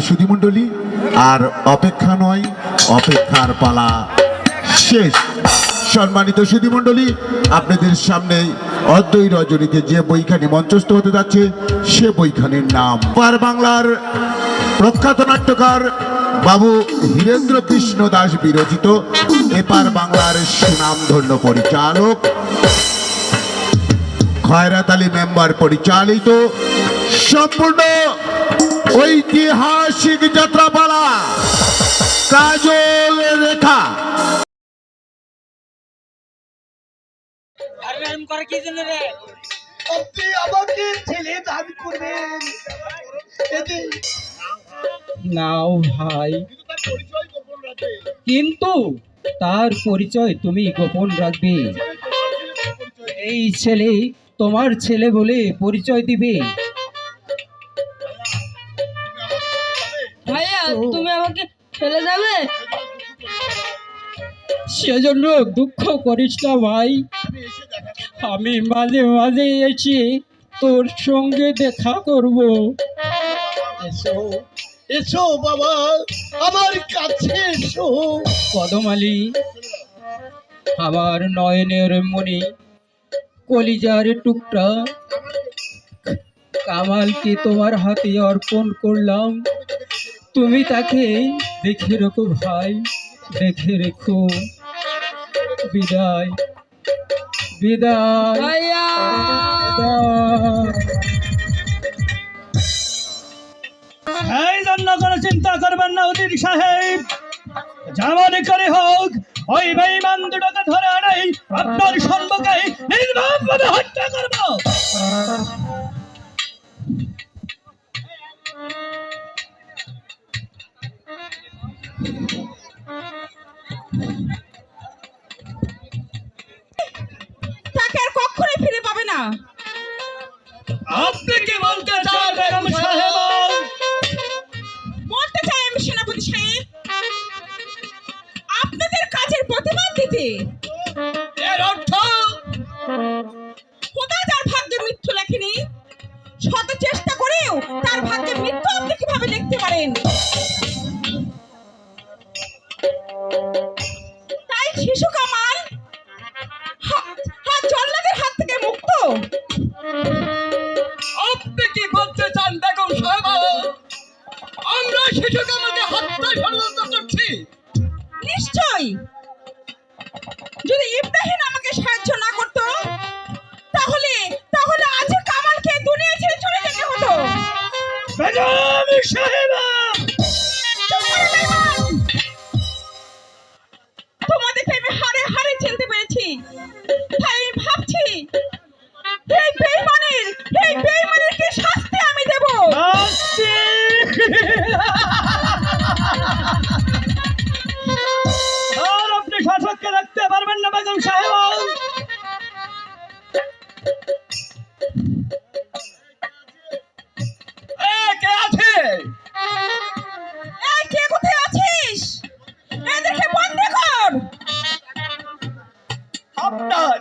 সুধীমণ্ডলী, আর অপেক্ষা নয়, অপেক্ষার পালা শেষ। সম্মানিত সুধীমণ্ডলী, আপনাদের সামনে অদ্বৈ রজনীতে যে বইখানি মঞ্চস্থ হতে যাচ্ছে সে বইখানির নাম পার বাংলার প্রখ্যাত নাট্যকার বাবু হীরেন্দ্র কৃষ্ণ দাস বিরচিত এপার বাংলার সুনামধন্য পরিচালক খয়রাত আলী মেম্বার পরিচালিত সম্পূর্ণ ঐতিহাসিক যাত্রাপালা কাজল রেখা। আপনি আমাকে ছেলে দান করবেন। নাও ভাই, কিন্তু তার পরিচয় তুমি গোপন রাখবে। এই ছেলে তোমার ছেলে বলে পরিচয় দিবে। ভাইয়া, তুমি আমাকে ফেলে যাবে? সেজন্য দুঃখ করিস না ভাই, আমি মাঝে মাঝে এসে তোর সঙ্গে দেখা করব। এসো এসো বাবা, আমার কাছে এসো। কদমালি, আমার নয়নের মণি, কলিজার টুকরা কামালকে তোমার হাতে অর্পণ করলাম। তুমি তাকে দেখে রেখো ভাই, দেখে রেখো। বিদায়, বিদায়, ভাইয়া, এই জন্য কোনো চিন্তা করবেন না উজির সাহেব, যেমন করে হোক ওই বেঈমান দুটোকে ধরে আনাই আপনার সম্মুখে নির্মমভাবে হত্যা করব। তাকে আর কখনোই ফিরে পাবে না। আপনি কি বলতে চান বেগম সাহেব? বলতে চাই আমি সেনাপতি সাহেব, আপনাদের কাজের প্রতিমান দিতে এর অর্থ খোদা তার ভাগ্যে মৃত্যু লেখেনি, শত চেষ্টা করেও তার ভাগ্যে মৃত্যু আপনি কিভাবে লিখতে পারেন? তাই শিশু কামাল জল্লাদের হাত থেকে মুক্ত। আপনি কি বলতে চান বেগম সাহেব? আমরা শিশু কামালকে হত্যা ষড়যন্ত্র করছি? নিশ্চয়ই, যদি ইব্রাহিম আমাকে সাহায্য না করতো তাহলে তাহলে আজ কামালকে দুনিয়া ছেড়ে চলে যেতে হতো। বেগম সাহেব, তোমাদেরকে আমি হারে হারে চিনতে পেরেছি, তাই আমি ভাবছি এই বেঈমানের কি শাস্তি আমি দেব। আর আপনি শাসককে রাখতে পারবেন না বেগম সাহেব। কে আছে? এই কে কোথায় আছিস? এদেরকে বন্দি কর। আপনার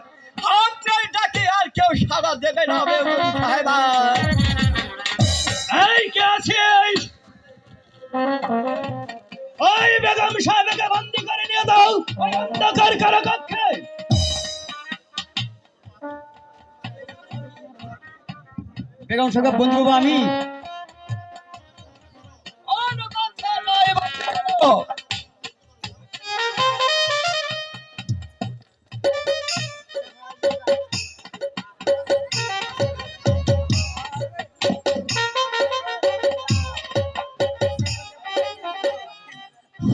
আপনার ডাকে আর কেউ সাড়া দেবে না বেগম সাহেব। এই কে আছিস? ওই বেগম সাহেবকে বন্দি করে নিয়ে দাও ওই অন্ধকার কারাকক্ষে। বেগম সাহেব বন্দি হবো আমি?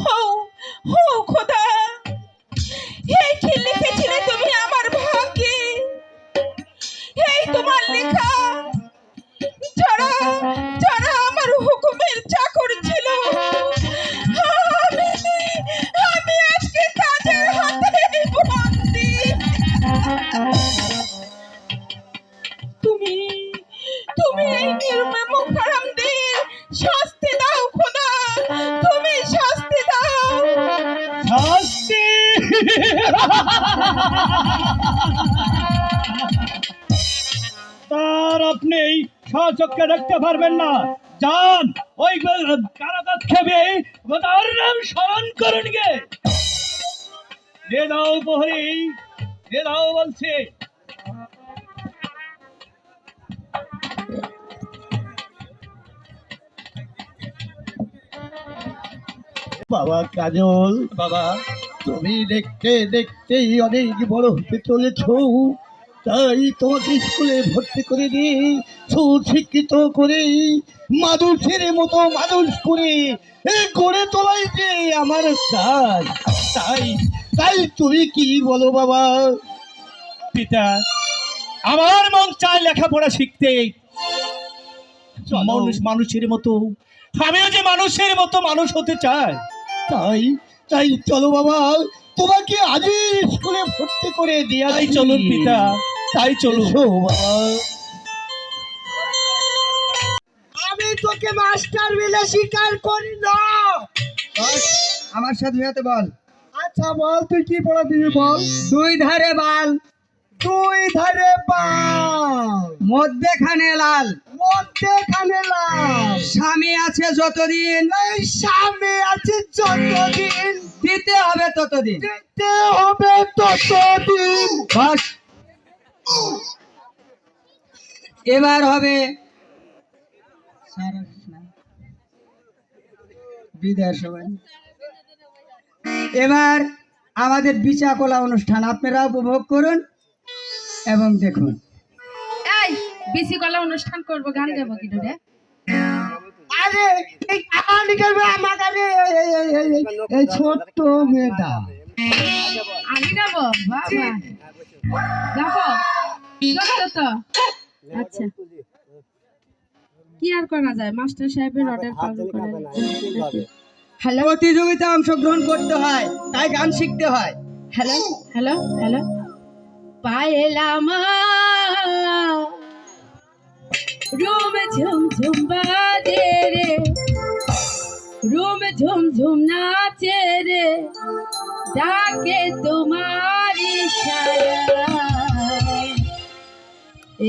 হো হো খোদা, এই কি লিখেছিলে তুমি আমার ভাগ্যে? এই তোমার লেখা। যারা যারা আমার হুকুমের চাকর ছিল, আমি আমি আজকে কাজের হাতে বন্দি। তুমি তুমি এই নির্মম হারামদের শাস্তি দাও খোদা, তুমি শাস্তি দাও। শাস্তি? তার আপনি স্বচক্ষে দেখতে পারবেন না, যান ওই কারাকক্ষে তার নাম স্মরণ করুন গে। দে দাও প্রহরী, দে দাও বলছে। বাবা কাজল, বাবা তুমি দেখতে দেখতেই অনেক বড় হতে চলেছ, তাই তোমাকে স্কুলে ভর্তি করে দিয়ে সুশিক্ষিত করে মানুষের মতো মানুষ করে গড়ে তোলাই যে আমার কাজ। তাই তাই তুমি কি বলো বাবা? পিতা, আমার মন চায় লেখাপড়া শিখতে, মানুষ মানুষের মতো, আমিও যে মানুষের মতো মানুষ হতে চাই। তাই তাই চলো বাবা, তোমাকে আজই স্কুলে ভর্তি করে দিয়া। তাই চলুন পিতা, তাই চলুন। বাবা, আমি তোকে মাস্টার বলে স্বীকার করি না। আমার সাথে সাথে বল। আচ্ছা বল, তুই কি পড়া দিবি বল। দুই ধারে বাল, দুই ধারে বাল, মধ্যেখানে লাল, মধ্যেখানে লাল, স্বামী আছে যতদিন, এই স্বামী আছে যতদিন, দিতে হবে ততদিন। দিতে হবে ততদিন। বাস, এবার হবে বিদায় সবাই। এবার আমাদের বিচাকলা অনুষ্ঠান আপনারা উপভোগ করুন এবং দেখুন। এই বেশি গলা অনুষ্ঠান করবো, গান গাবো কি রে? আরে এই গান গাইবে আমার কাছে এই ছোট্ট মেয়েটা। আমি গাবো? বাবা গাবো গাবো তো। আচ্ছা, কি আর করা যায়, মাস্টার সাহেবের অর্ডার পালন করা। হ্যালো প্রতিযোগিতায় অংশগ্রহণ করতে হয়, তাই গান শিখতে হয়। Hello hello hello, পায়েলাম room Jhumjhum বাজে রে, রুম ঝুমঝুম নাচে রে, ডাকে তোমার ইশারায়,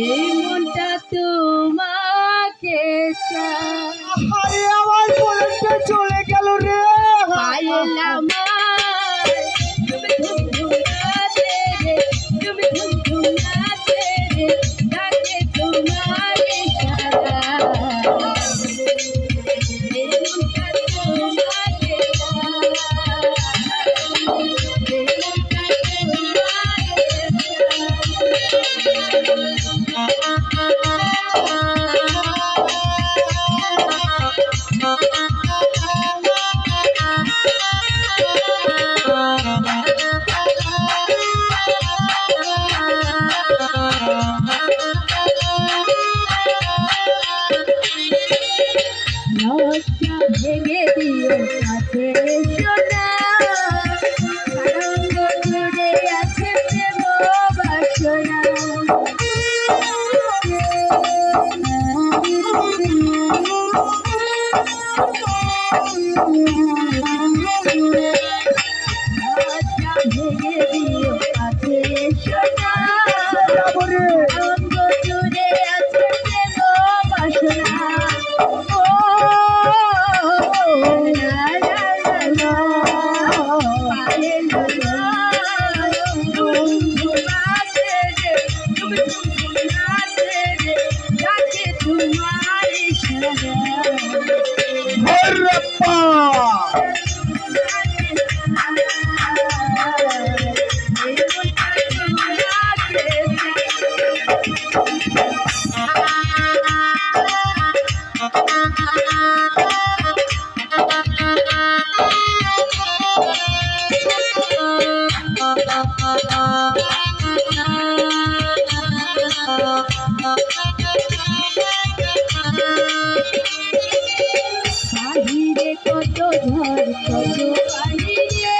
এই মনটা তোমাকে চায়। আরে আমার বলতে চলে গেল রে। পায়েলাম তুমি ঝুমঝুম নাচে রে, তুমি ঝুমঝুম নাচে রে, ডাকে তোমার ইশারায়, এই মনটা তোমাকে চায়, এই মনটা নকশা ভেঙে দিও কাছে সোনা, সারঙ্গ জুড়ে আছে প্রেম বাসনা, নকশা ভেঙে দিও কাছে সোনা, সারঙ্গ জুড়ে আছে প্রেম বাসনা। বাহিরে কত ঝড় কত বাহিরে,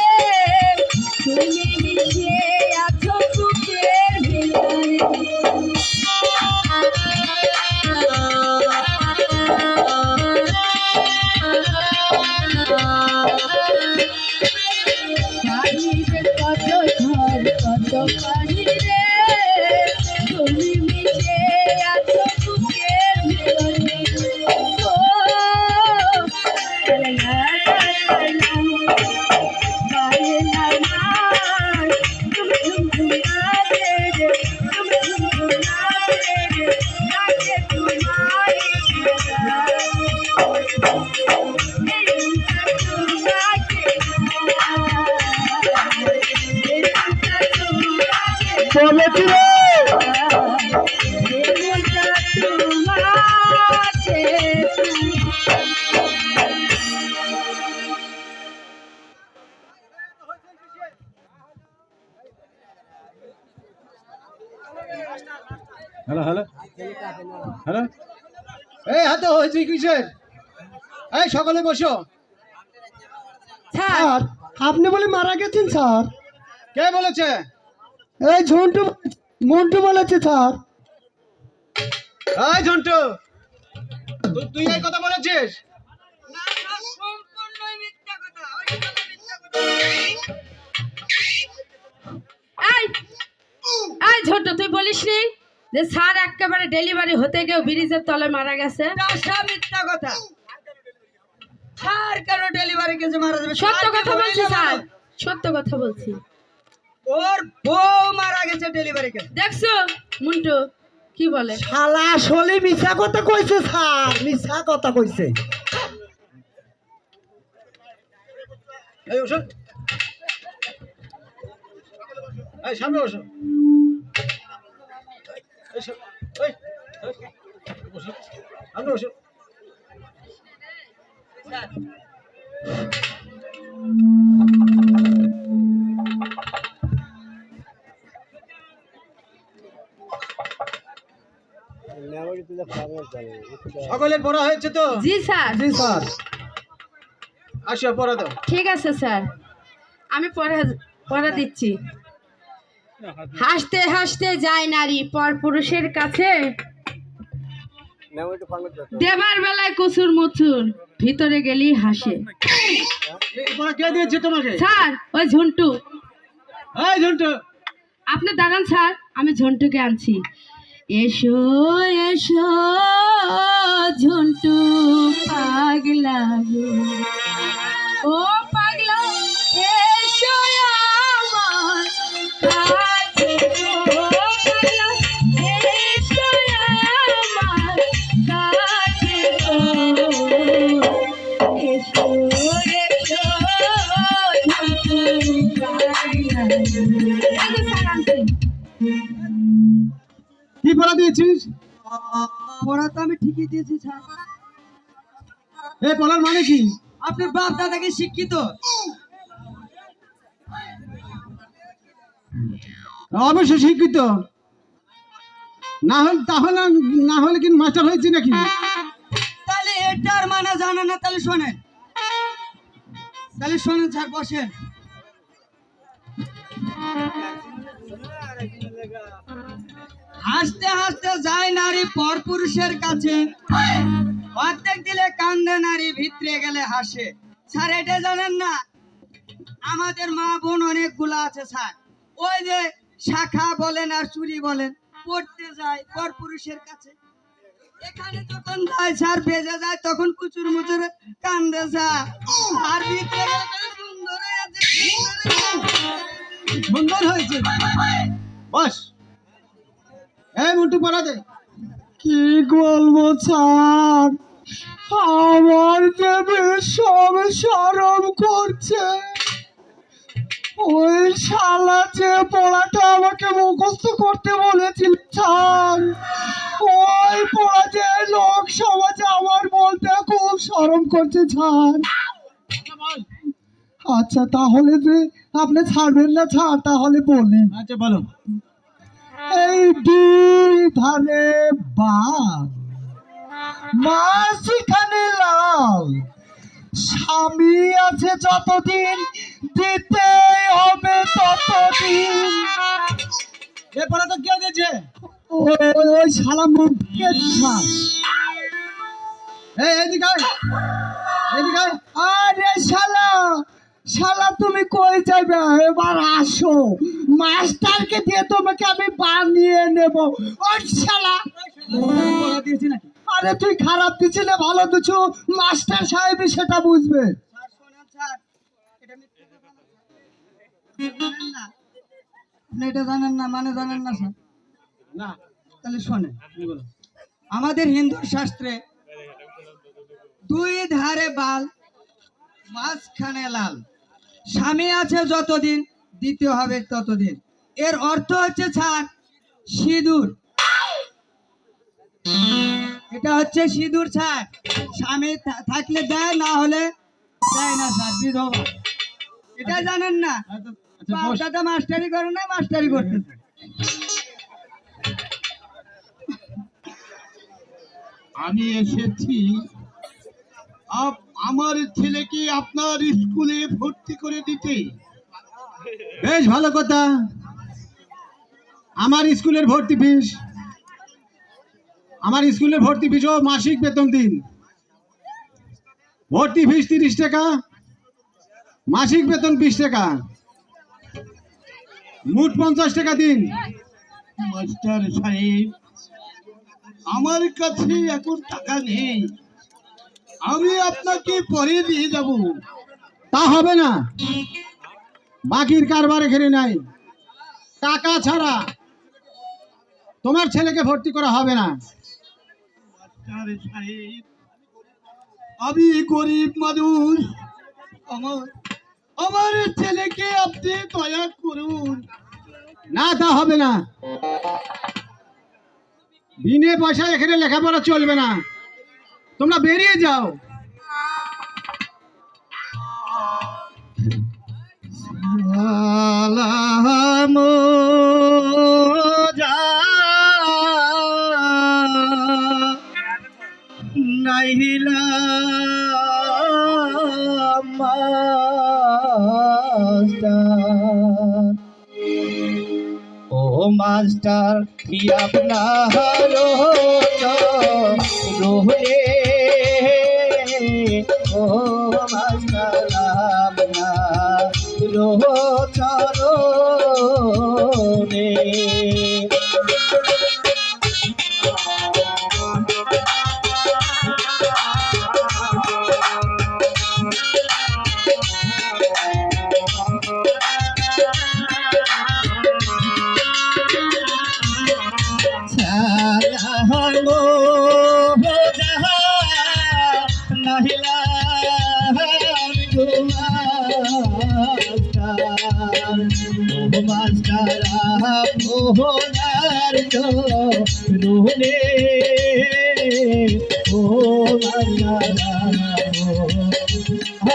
তুমি মিশে আছো বুকের ভিতরে, বাহিরে কত ঝড় কত বাহিরে, তুমি মিশে আছো বুকের ভিতরে, ও হ্যালো হ্যালো হ্যালো, এই হাতে হয়েছে কিসের? এই সকলে বসো। স্যার আপনি বলে মারা গেছেন স্যার? কে বলেছে? এই মন্টু বলেছে স্যার। এই ঝন্টু, তুই এই কথা বলেছিস? এই এই ছোট, তুই বলিস নি যে স্যার একেবারে ডেলিভারি হতে গিয়ে ব্রিজের তলে মারা গেছে? মিথ্যা কথা। স্যার কেন ডেলিভারি কেসে মারা যাবে? সত্য কথা বলছি স্যার, সত্য কথা বলছি। ওর বউ মারা গেছে ডেলিভারি কেসে। দেখছো মুন্টু কি বলে? শালা আসলে মিথ্যা কথা কইছে স্যার, মিথ্যা কথা কইছে। এই বসো, এই সামনে বসো, বসো সামনে বসো। সকলের পড়া হয়েছে তো? জি স্যার। জি স্যার। আসো পড়া দাও। ঠিক আছে স্যার, আমি পড়া দিচ্ছি। হাসতে হাসতে যায় নারী পর পুরুষের কাছে, দেবার বেলায় কচুর মুচুর, ভিতরে গেলেই হাসে। এই পড়া কে দিয়েছে তোমাকে? স্যার ওই ঝন্টু। এই ঝন্টু, আপনি দাঁড়ান স্যার, আমি ঝন্টুকে আনছি। এসো এসো ঝন্টু পাগলা গো, ও পাগলা এসো আমার কাছে, ও পাগলা এসো আমার কাছে, এসো এসো ঝন্টু পাগলা গো। কি পড়া দিয়েছিস? পড়া তো আমি ঠিকই দিয়েছি স্যার। এই পড়ার মানে কি? আপনার বাপ দাদাকে শিক্ষিত। অবশ্যই শিক্ষিত, না হলে কি মাস্টার হয়েছে নাকি? তাহলে এটার মানে জানে না, তাহলে শোনেন, স্যার বসেন। হাসতে হাসতে যায় নারী পর পুরুষের কাছে, অর্ধেক দিলে কান্দে নারী, ভিতরে গেলে হাসে। স্যার এটা জানেন না, আমাদের মা বোন অনেকগুলো আছে স্যার, ওই যে শাখা বলেন আর চুরি বলেন, পড়তে যায় পর পুরুষের কাছে। এখানে যখন যায় স্যার বেজে যায়, তখন কুচুর মুচুর কান্দে স্যার, আর ভিতরে গেলে সুন্দর হয়েছে, সুন্দর হয়েছে। বস, এই মুন্টু পড়া দে। কি বলবো স্যার, আমার দেবে সব শরম করছে। ওই শালা যে পড়াটা আমাকে মুখস্থ করতে বলেছিল স্যার, ওই পড়া যে লোক সমাজে আমার বলতে খুব শরম করছে স্যার। আচ্ছা তাহলে যে আপনি ছাড়বেন না স্যার, তাহলে বলি। আচ্ছা বলো। এই দুই ধারে বাঘ, মাছ এখানে লাল, স্বামী আছে যতদিন দিতে হবে ততদিন। এ পড়া তো কে দিয়েছে? ওই শালা মুখে এদিকে আয়, এদিকে আয়। আরে শালা তুমি কই যাবে? এবার আসো, মাস্টারকে দিয়ে তোমাকে আমি বানিয়ে নেব। ওই শালা পড়া দিয়েছি নাকি? আরে তুই খারাপ দিচ্ছি না ভালো দিচ্ছু, মাস্টার সাহেবই সেটা বুঝবে। স্যার শোনেন স্যার, এটা মিথ্যে কথা না স্যার। জানেন না? আপনি এটা জানেন না মানে জানেন না স্যার? না তাহলে শোনেন, আমাদের হিন্দু শাস্ত্রে দুই ধারে বাল মাঝখানে লাল, স্বামী আছে যতদিন দিতে হবে ততদিন। এর অর্থ হচ্ছে স্যার সিঁদুর। এটা হচ্ছে সিঁদুর স্যার, স্বামী থাকলে দেয়, না হলে দেয় না স্যার, বিধবা। এটা জানেন না? দাদা মাস্টারি করে না, মাস্টারি করতেছে। আমি এসেছি আমার ছেলেকে আপনার স্কুলে ভর্তি করে দিতে। বেশ ভালো কথা। আমার স্কুলের ভর্তি ফিস ও মাসিক বেতন দিন। ভর্তি ফিস 30 টাকা, মাসিক বেতন 20 টাকা, মোট 50 টাকা দিন। মাস্টার সাহেব, আমার কাছে এখন টাকা নেই, আমি আপনাকে পরে দিয়ে যাব। তা হবে না, বাকির কারবার এখানে নাই। টাকা ছাড়া তোমার ছেলেকে ভর্তি করা হবে না। মাস্টার সাহেব, আমি গরিব মানুষ, আমার ছেলেকে আপনি দয়া করুন। না, তা হবে না। বিনে পয়সায় এখানে লেখাপড়া চলবে না, তোমরা বেরিয়ে যাও। সালাম নাইলা মাস্টার, ও মাস্টার কি আপনার রোহরে, ও মাস্টার আপনার রোচরণে।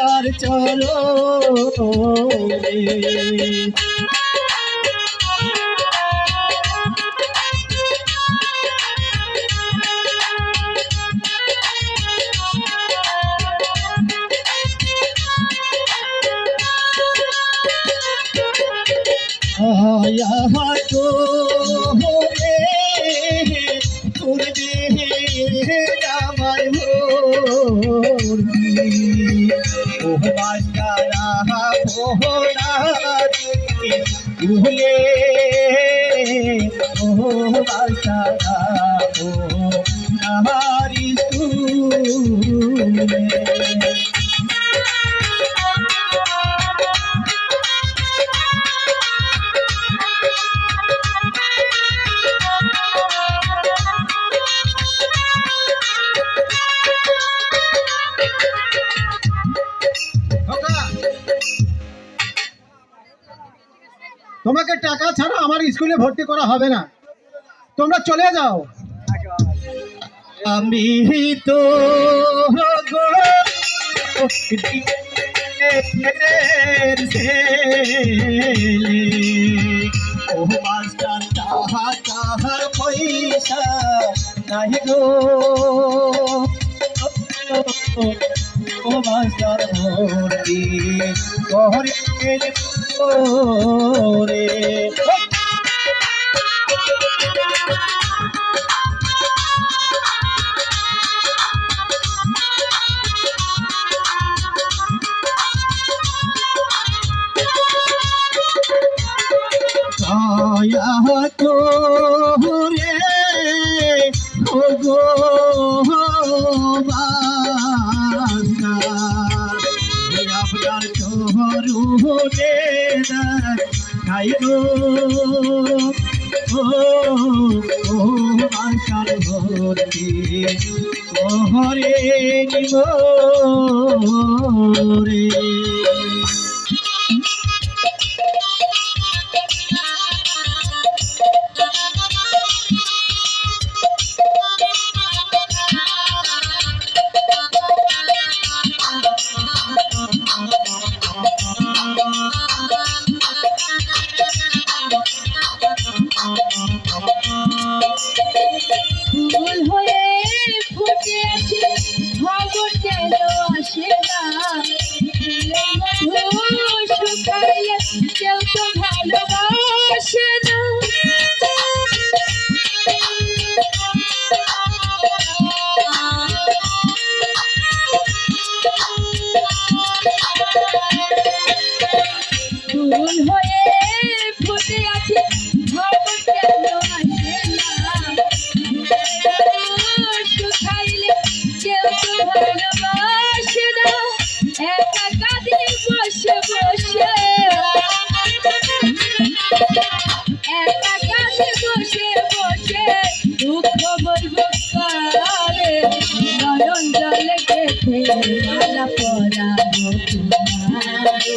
আর চলো आया तो रे तुरदे नामर होरी ओ मास्टरा होना भूले ओ मास्टरा हो नारी तूने। তোমাকে টাকা ছাড়া আমার স্কুলে ভর্তি করা হবে না, তোমরা চলে যাও। আমি তো ও মাস্টার তাহার পয়সা নাই গো, ও মাস্টার ভর্তি করে দয়া করে ও গো আমার চহরুনে খাই গো ও আশার ভর্তি হরে নিব রে। ফুল হয়ে ফুটে আছে খবর কেন আসে না ফুলের মধু শুকাইলে কেউ তো ভালোবাসে না ফুল হয়ে ফুটে আছে খবর কেন আসে না শুকাইলে কেউ তো ভালোবাসে না একা কাঁদে বসে বসে একা কাঁদে বসে বসে দুঃখ বলবো কারে নয়ন জলে কেটে মালা পরাবো তোমারে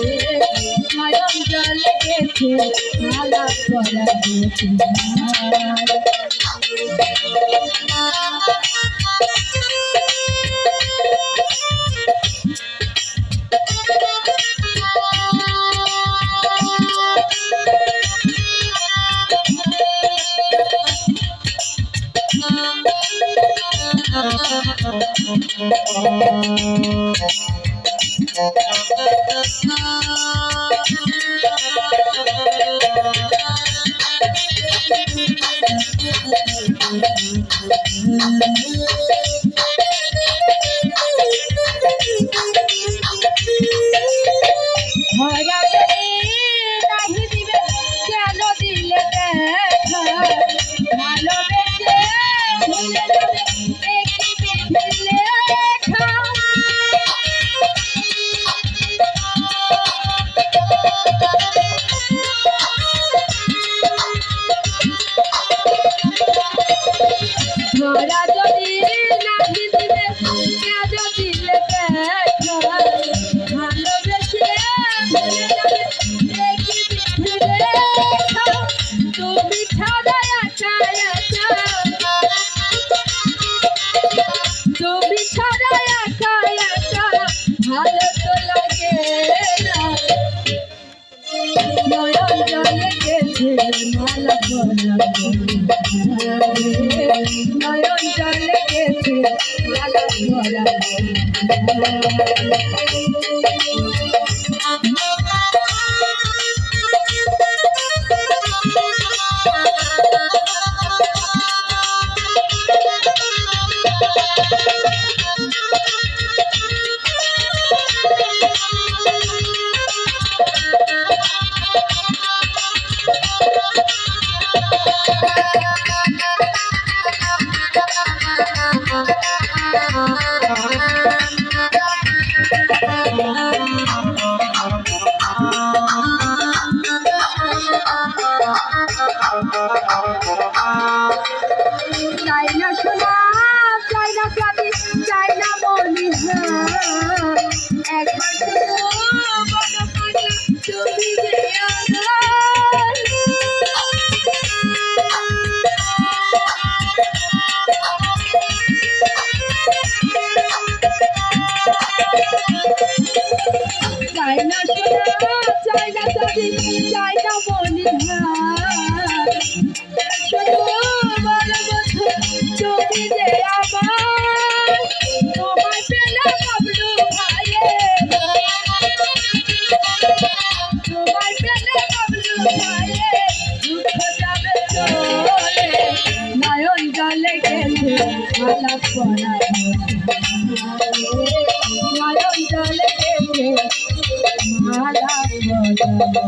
নয়ন জলে কেটে মালা পরাবো তোমারে। ধরা যদি নাহি দিবে কেন দিলে দেখা ভালোবেসে ভুলে যাবে একই বিধির লেখা ধরা যদি নাহি দিবে কেন দিলে দেখা ভালোবেসে ভুলে যাবে একই বিধির লেখা তুমি ছাড়া একা একা তুমি ছাড়া একা একা ভালো তো লাগে না নয়ন জলে গেছে মালা পরাবো নয়ন জলে গেছে মালা চাই না সোনা চাই না চাঁদি চাই না মলিহা একবার বড় পাগলা তুমি যে আমার চাই না সোনা চাই না চাঁদি চাই না মলিহা তুমি যে আমার তোমার পেলা বাবলু ভাইয়ে তোমার পেলা বাবলু ভাইয়ে দুঃখ যাবে চলে নয়ন জলে গেছে মালা পরাবো নয়ন জলে গেছে মালা পরাবো